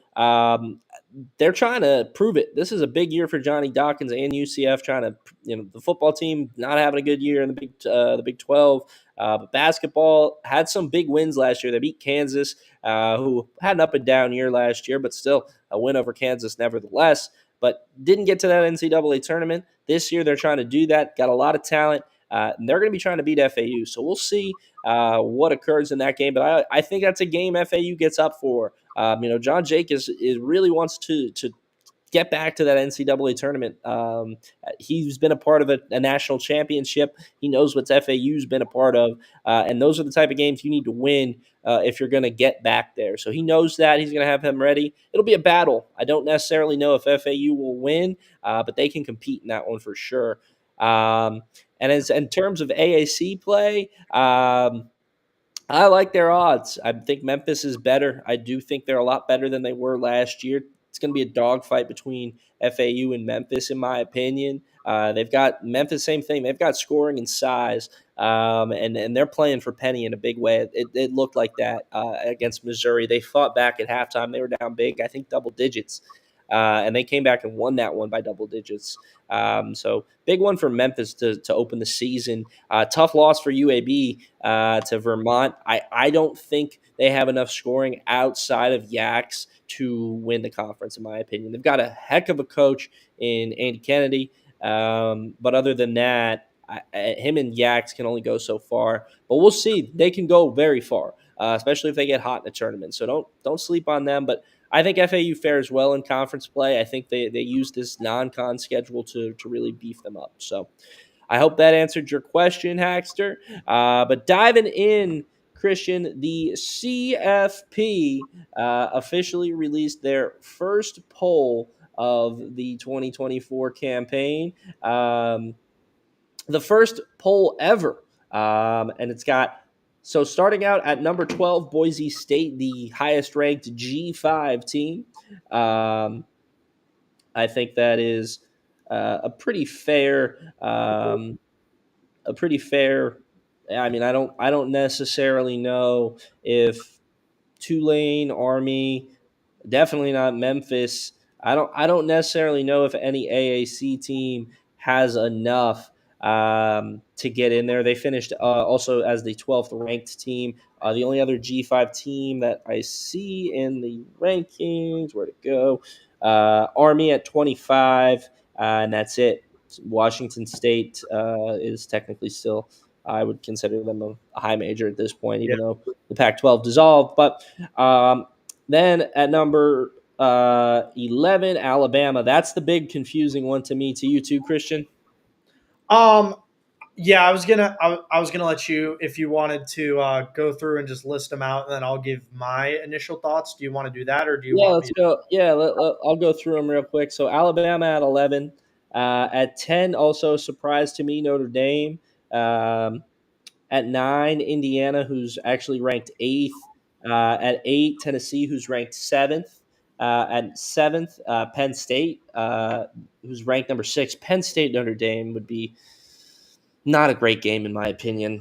Speaker 1: they're trying to prove it. This is a big year for Johnny Dawkins and UCF. Trying to, the football team not having a good year in the Big 12, but basketball had some big wins last year. They beat Kansas, who had an up and down year last year, but still a win over Kansas nevertheless. But didn't get to that NCAA tournament this year. They're trying to do that. Got a lot of talent. And they're going to be trying to beat FAU. So we'll see what occurs in that game. But I think that's a game FAU gets up for. John Jake is really wants to get back to that NCAA tournament. He's been a part of a national championship. He knows what FAU's been a part of, and those are the type of games you need to win if you're going to get back there. So he knows that. He's going to have him ready. It'll be a battle. I don't necessarily know if FAU will win, but they can compete in that one for sure. And in terms of AAC play, I like their odds. I think Memphis is better. I do think they're a lot better than they were last year. It's going to be a dogfight between FAU and Memphis, in my opinion. They've got Memphis, same thing. They've got scoring and size, and they're playing for Penny in a big way. It looked like that against Missouri. They fought back at halftime. They were down big, I think double digits, and they came back and won that one by double digits. So big one for Memphis to open the season. Tough loss for UAB to Vermont. I don't think they have enough scoring outside of Yaks to win the conference, in my opinion. They've got a heck of a coach in Andy Kennedy. But other than that, him and Yaks can only go so far. But we'll see. They can go very far, especially if they get hot in a tournament. So don't sleep on them. But I think FAU fares well in conference play. I think they use this non-con schedule to really beef them up. So I hope that answered your question, Hackster. But diving in, Christian, the CFP officially released their first poll of the 2024 campaign. The first poll ever. And it's got, so starting out at number 12, Boise State, the highest ranked G5 team. I think that is a pretty fair. A pretty fair. I mean, I don't necessarily know if Tulane, Army, definitely not Memphis. I don't necessarily know if any AAC team has enough to get in there. They finished also as the 12th ranked team. The only other G5 team that I see in the rankings, where to go, Army at 25, and that's it. Washington State is technically still, I would consider them a high major at this point, even though the Pac-12 dissolved. But then at number 11, Alabama. That's the big confusing one to me. To you too, Christian?
Speaker 2: Yeah, I was gonna let you, if you wanted to go through and just list them out, and then I'll give my initial thoughts. Do you want to do that, or do you
Speaker 1: Yeah,
Speaker 2: want
Speaker 1: let's
Speaker 2: me
Speaker 1: go. Yeah, I'll go through them real quick. So Alabama at 11. At 10, also surprise to me, Notre Dame. Um, at 9, Indiana, who's actually ranked 8th. At 8, Tennessee, who's ranked 7th. At 7th, Penn State, who's ranked number 6. Penn State, Notre Dame would be not a great game, in my opinion.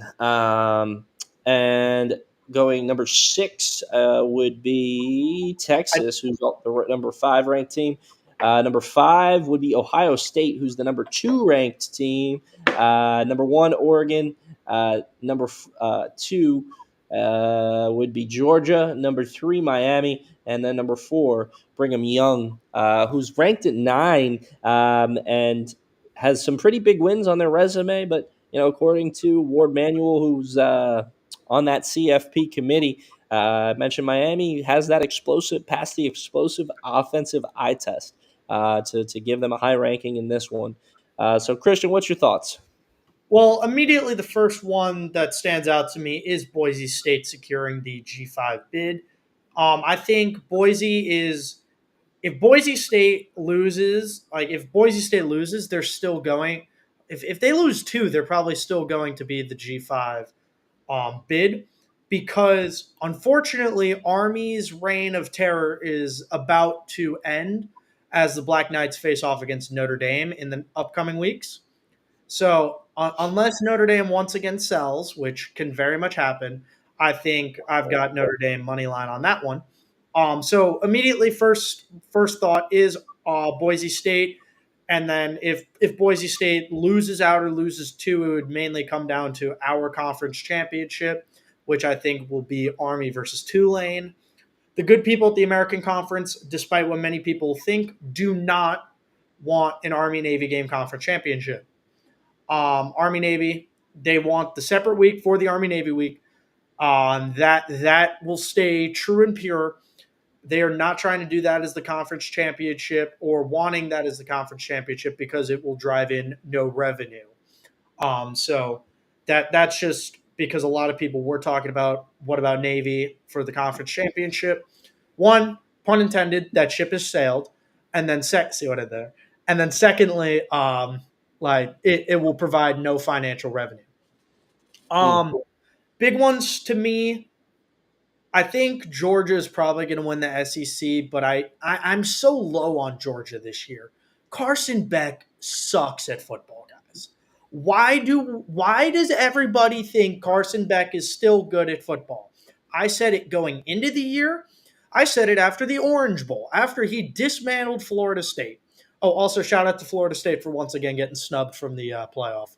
Speaker 1: And going number 6 would be
Speaker 2: to?
Speaker 1: Texas, who's the number 5 ranked team. Number 5 would be Ohio State, who's the number 2 ranked team. Number 1, Oregon. Number 2 would be Georgia. Number 3, Miami. And then number 4, Brigham Young, who's ranked at 9 and has some pretty big wins on their resume. But, according to Ward Manuel, who's on that CFP committee, mentioned Miami has that passed the explosive offensive eye test to give them a high ranking in this one. So, Christian, what's your thoughts?
Speaker 2: Well, immediately the first one that stands out to me is Boise State securing the G5 bid. I think Boise is if Boise State loses, if Boise State loses, they're still going. If they lose two, they're probably still going to be the G5 bid because unfortunately, Army's reign of terror is about to end as the Black Knights face off against Notre Dame in the upcoming weeks. So unless Notre Dame once again sells, which can very much happen, I think I've got Notre Dame money line on that one. So immediately, first thought is Boise State, and then if Boise State loses out or loses two, it would mainly come down to our conference championship, which I think will be Army versus Tulane. The good people at the American Conference, despite what many people think, do not want an Army Navy game conference championship. Army Navy, they want the separate week for the Army Navy week. That will stay true and pure. They are not trying to do that as the conference championship or wanting that as the conference championship because it will drive in no revenue. So that's just because a lot of people were talking about what about Navy for the conference championship. One, pun intended, that ship has sailed, and then see what I did there. And then secondly, it will provide no financial revenue.
Speaker 1: Hmm.
Speaker 2: Big ones to me. I think Georgia is probably going to win the SEC, but I'm so low on Georgia this year. Carson Beck sucks at football, guys. Why does everybody think Carson Beck is still good at football? I said it going into the year. I said it after the Orange Bowl, after he dismantled Florida State. Oh, also shout out to Florida State for once again getting snubbed from the playoff.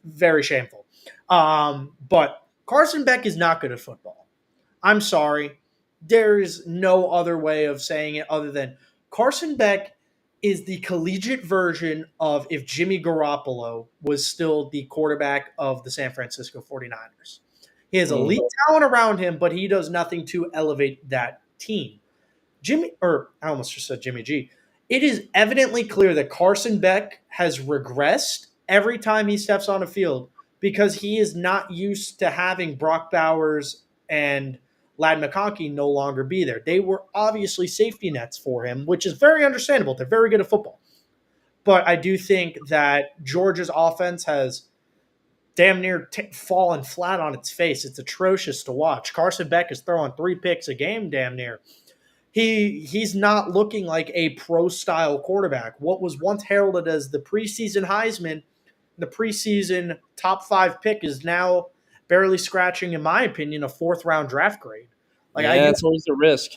Speaker 2: Very shameful. But Carson Beck is not good at football. I'm sorry. There's no other way of saying it other than Carson Beck is the collegiate version of if Jimmy Garoppolo was still the quarterback of the San Francisco 49ers. He has
Speaker 1: Hmm.
Speaker 2: elite talent around him, but he does nothing to elevate that team. I almost just said Jimmy G. It is evidently clear that Carson Beck has regressed every time he steps on a field because he is not used to having Brock Bowers and Lad McConkey no longer be there. They were obviously safety nets for him, which is very understandable. They're very good at football. But I do think that Georgia's offense has damn near fallen flat on its face. It's atrocious to watch. Carson Beck is throwing 3 picks a game damn near. He's not looking like a pro style quarterback. What was once heralded as the preseason Heisman, the preseason top 5 pick is now barely scratching, in my opinion, a 4th round draft grade. Like I
Speaker 1: Yeah,
Speaker 2: do
Speaker 1: it's always the risk.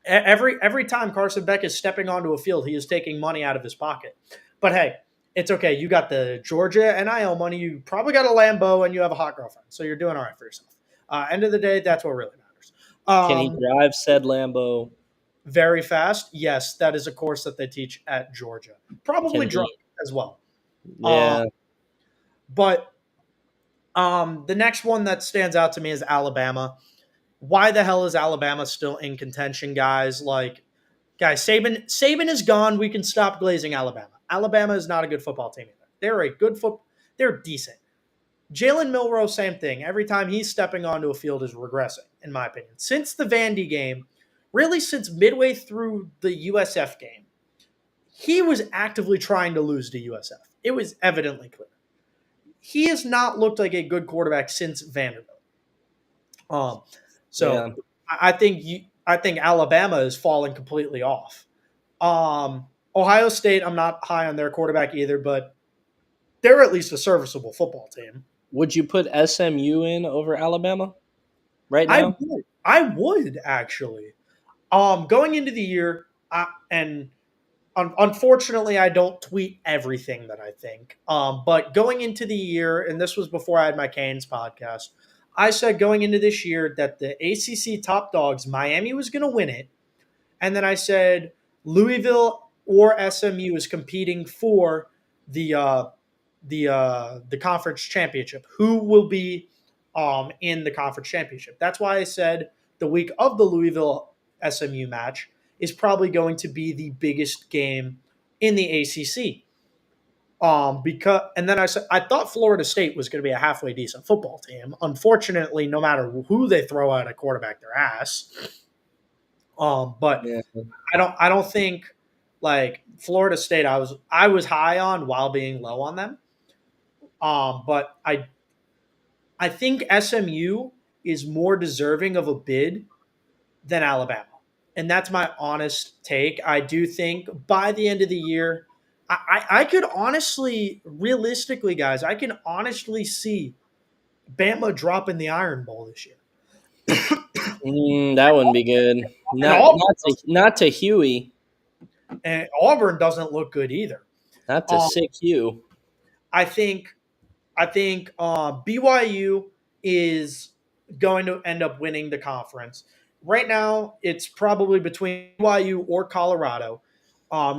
Speaker 2: every time Carson Beck is stepping onto a field, he is taking money out of his pocket. But hey, it's okay. You got the Georgia NIL money. You probably got a Lambo and you have a hot girlfriend, so you're doing all right for yourself. End of the day, that's what really matters.
Speaker 1: Can he drive said Lambo?
Speaker 2: Very fast. Yes, that is a course that they teach at Georgia. Probably
Speaker 1: Can
Speaker 2: drunk
Speaker 1: he?
Speaker 2: as well. Uh,
Speaker 1: Yeah.
Speaker 2: but the next one that stands out to me is Alabama. Why the hell is Alabama still in contention, guys? Saban is gone. We can stop glazing Alabama. Alabama is not a good football team either. They're a good They're decent. Jalen Milroe, same thing. Every time he's stepping onto a field is regressing, in my opinion. Since the Vandy game, really since midway through the USF game, he was actively trying to lose to USF. It was evidently clear. He has not looked like a good quarterback since Vanderbilt. Um,
Speaker 1: Yeah.
Speaker 2: so I think Alabama is falling completely off. Ohio State, I'm not high on their quarterback either, but they're at least a serviceable football team.
Speaker 1: Would you put SMU in over Alabama right
Speaker 2: I
Speaker 1: now?
Speaker 2: would. I would actually. Going into the year, and unfortunately, I don't tweet everything that I think. But going into the year, and this was before I had my Canes podcast, I said going into this year that the ACC top dogs, Miami was going to win it, and then I said Louisville or SMU is competing for the the conference championship. Who will be in the conference championship? That's why I said the week of the Louisville SMU match is probably going to be the biggest game in the ACC. Because and then I said I thought Florida State was going to be a halfway decent football team. Unfortunately, no matter who they throw out at quarterback, their ass. But
Speaker 1: Yeah.
Speaker 2: I don't think like Florida State. I was high on while being low on them. But I think SMU is more deserving of a bid than Alabama. And that's my honest take. I do think by the end of the year, I could honestly, realistically, guys, I can honestly see Bama dropping the Iron Bowl this year.
Speaker 1: That wouldn't be good.
Speaker 2: And
Speaker 1: Not
Speaker 2: Auburn,
Speaker 1: not to, not to Huey.
Speaker 2: and Auburn doesn't look good either.
Speaker 1: Not to
Speaker 2: Um,
Speaker 1: sick Hugh.
Speaker 2: I think BYU is going to end up winning the conference. Right now, it's probably between BYU or Colorado.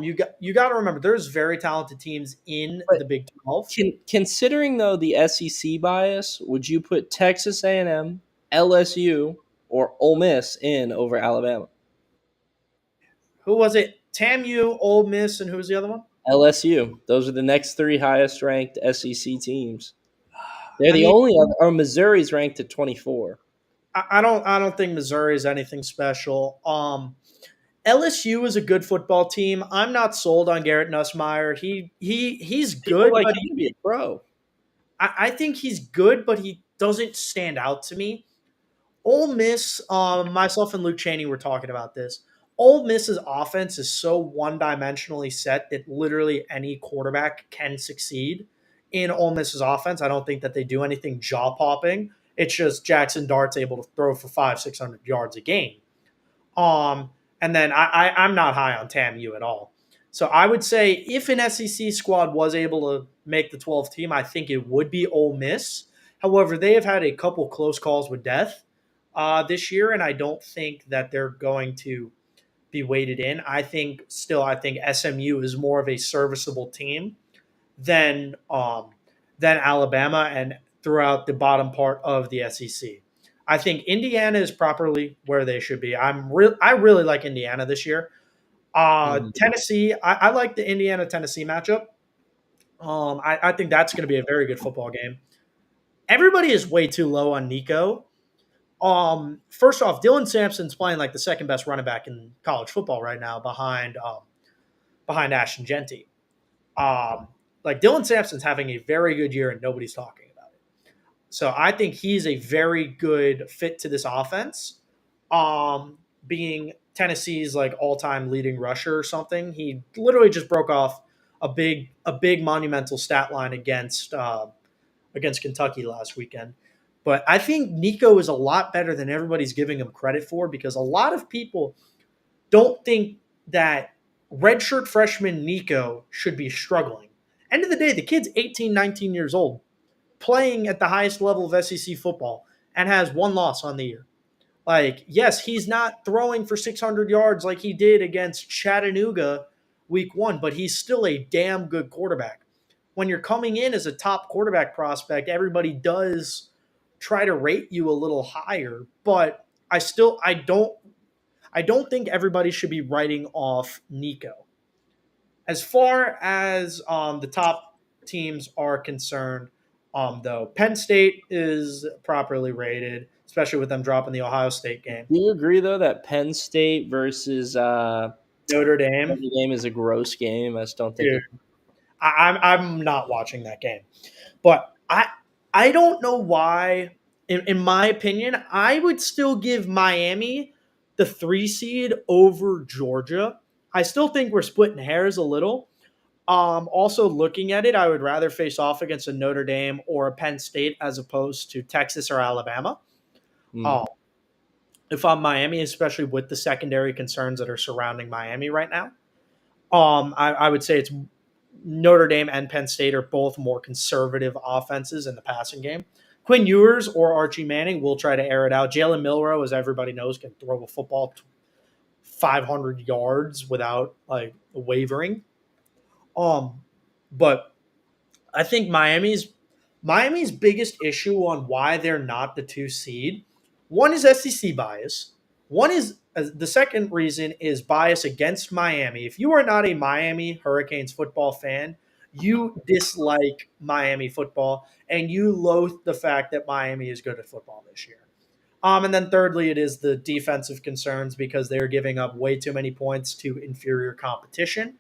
Speaker 2: You got to remember there's very talented teams in
Speaker 1: But
Speaker 2: the Big 12.
Speaker 1: considering though the SEC bias, would you put Texas A&M, LSU, or Ole Miss in over Alabama?
Speaker 2: Who was it? TAMU, Ole Miss, and who was the other one?
Speaker 1: LSU. Those are the next three highest ranked SEC teams. They're
Speaker 2: I
Speaker 1: the
Speaker 2: mean,
Speaker 1: only other. Or Missouri's ranked at 24.
Speaker 2: I don't think Missouri is anything special. LSU is a good football team. I'm not sold on Garrett Nussmeier. He's
Speaker 1: People
Speaker 2: good,
Speaker 1: like
Speaker 2: but
Speaker 1: him to be a pro.
Speaker 2: I think he's good, but he doesn't stand out to me. Ole Miss, myself and Luke Cheney were talking about this. Ole Miss's offense is so one-dimensionally set that literally any quarterback can succeed in Ole Miss's offense. I don't think that they do anything jaw-popping. It's just Jackson Dart's able to throw for 500-600 yards a game. Um, and then I'm not high on TAMU at all. So I would say if an SEC squad was able to make the 12th team, I think it would be Ole Miss. However, they have had a couple close calls with death this year, and I don't think that they're going to be weighted in. I think SMU is more of a serviceable team than than Alabama and throughout the bottom part of the SEC. I think Indiana is properly where they should be. I really like Indiana this year.
Speaker 1: Mhm.
Speaker 2: Tennessee, I like the Indiana Tennessee matchup. I think that's going to be a very good football game. Everybody is way too low on Nico. First off, Dylan Sampson's playing like the second best running back in college football right now, behind Ashton Genty. Um, like Dylan Sampson's having a very good year, and nobody's talking about it. So I think he's a very good fit to this offense. Being Tennessee's like all-time leading rusher or something, he literally just broke off a big monumental stat line against Kentucky last weekend. But I think Nico is a lot better than everybody's giving him credit for because a lot of people don't think that redshirt freshman Nico should be struggling. End of the day, the kid's 18, 19 years old, playing at the highest level of SEC football, and has one loss on the year. Like, yes, he's not throwing for 600 yards like he did against Chattanooga week one, but he's still a damn good quarterback. When you're coming in as a top quarterback prospect, everybody does try to rate you a little higher, but I don't think everybody should be writing off Nico. As far as the top teams are concerned, though, Penn State is properly rated, especially with them dropping the Ohio State game.
Speaker 1: Do you agree though that Penn State versus
Speaker 2: Notre Dame,
Speaker 1: Notre Dame is a gross game? I just don't think
Speaker 2: dude,
Speaker 1: it.
Speaker 2: I'm not watching that game, but I don't know why. In my opinion, I would still give Miami the 3 seed over Georgia. I still think we're splitting hairs a little. Also, looking at it, I would rather face off against a Notre Dame or a Penn State as opposed to Texas or Alabama.
Speaker 1: Mm.
Speaker 2: Um, if I'm Miami, especially with the secondary concerns that are surrounding Miami right now, I would say it's Notre Dame and Penn State are both more conservative offenses in the passing game. Quinn Ewers or Archie Manning will try to air it out. Jalen Milrow, as everybody knows, can throw a football 500 yards without like wavering. Um, but I think Miami's biggest issue on why they're not the 2 seed. One is SEC bias. One is the second reason is bias against Miami. If you are not a Miami Hurricanes football fan, You dislike Miami football, and you loathe the fact that Miami is good at football this year. And then thirdly, it is the defensive concerns because they're giving up way too many points to inferior competition.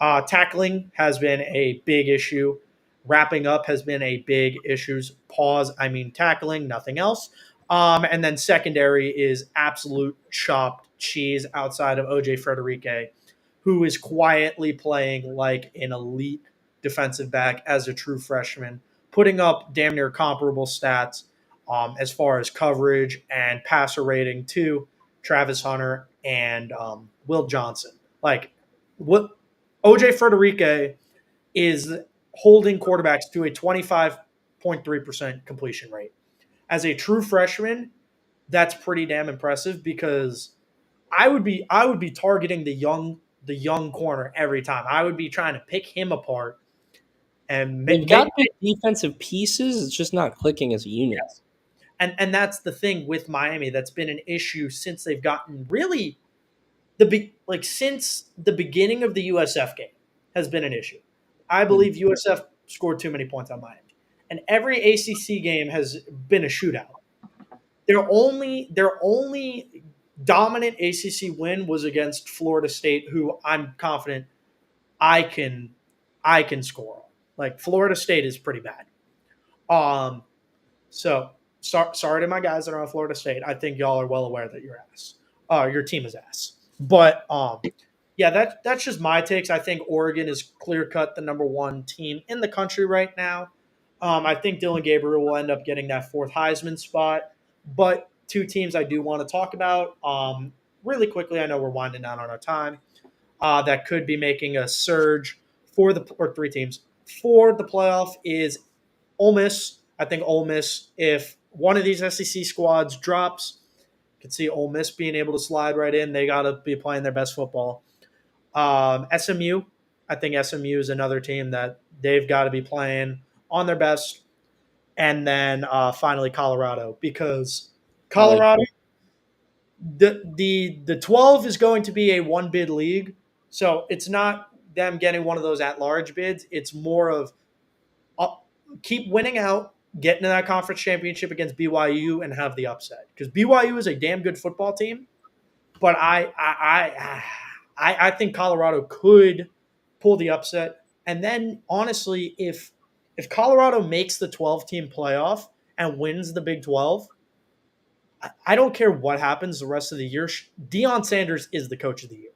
Speaker 2: Tackling has been a big issue. Wrapping up has been a big issue. Pause. I mean tackling, nothing else. And then secondary is absolute chopped cheese outside of OJ Frederique, who is quietly playing like an elite defensive back as a true freshman, putting up damn near comparable stats as far as coverage and passer rating to Travis Hunter and Will Johnson. Like, what OJ Frederique is holding quarterbacks to a 25.3% completion rate. As a true freshman, that's pretty damn impressive because I would be targeting the young corner every time. I would be trying to pick him apart and
Speaker 1: They've got good defensive pieces. It's just not clicking as a unit.
Speaker 2: yes. And that's the thing with Miami that's been an issue since they've gotten really since the beginning of the USF game has been an issue. I believe USF scored too many points on Miami, and every ACC game has been a shootout. Their only dominant ACC win was against Florida State, who I'm confident I can I can score. Like Florida State is pretty bad. Um, sorry to my guys that are on Florida State. I think y'all are well aware that your team is ass. But yeah, that's just my takes. I think Oregon is clear cut the number one team in the country right now. I think Dylan Gabriel will end up getting that fourth Heisman spot. But two teams I do want to talk about really quickly. I know we're winding down on our time. That could be making a surge or three teams for the playoff is Ole Miss. I think Ole Miss, if one of these SEC squads drops, could see Ole Miss being able to slide right in. They got to be playing their best football. SMU, I think SMU is another team that they've got to be playing on their best. And then finally Colorado, because Colorado, the 12 is going to be a one bid league. So it's not them getting one of those at large bids. It's more of keep winning out, get into that conference championship against BYU and have the upset. Because BYU is a damn good football team, but I think Colorado could pull the upset. And then honestly, if Colorado makes the 12-team playoff and wins the Big 12, I don't care what happens the rest of the year. Deion Sanders is the coach of the year.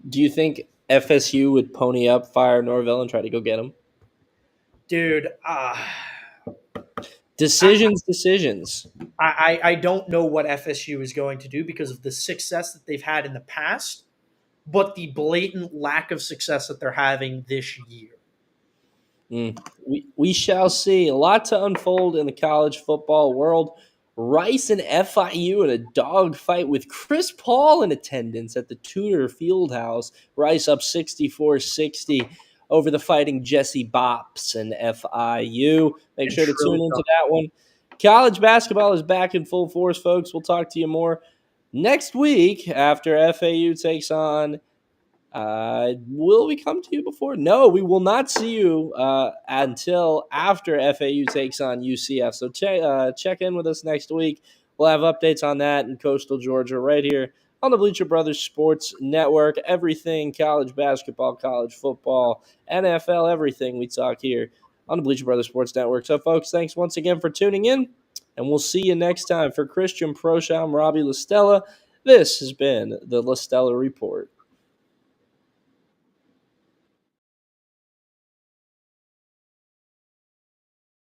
Speaker 1: Do you think FSU would pony up, fire Norvell, and try to go get him?
Speaker 2: Dude,
Speaker 1: decisions.
Speaker 2: I don't know what FSU is going to do because of the success that they've had in the past, but the blatant lack of success that they're having this year.
Speaker 1: We shall see. A lot to unfold in the college football world. Rice and FIU in a dogfight with Chris Paul in attendance at the Tudor Fieldhouse. Rice up 64-60 over the Fighting Jesse Bops and FIU. Make sure to tune into that one. College basketball is back in full force, folks. We'll talk to you more next week after FAU takes on will we come to you before? No, we will not see you until after FAU takes on UCF. So check in with us next week. We'll have updates on that in Coastal Georgia right here on the Bleacher Brothers Sports Network. Everything college basketball, college football, NFL, everything we talk here on the Bleacher Brothers Sports Network. So, folks, thanks once again for tuning in, and we'll see you next time. For Christian Proshaw, I'm Robbie Lastella. This has been the Lastella Report.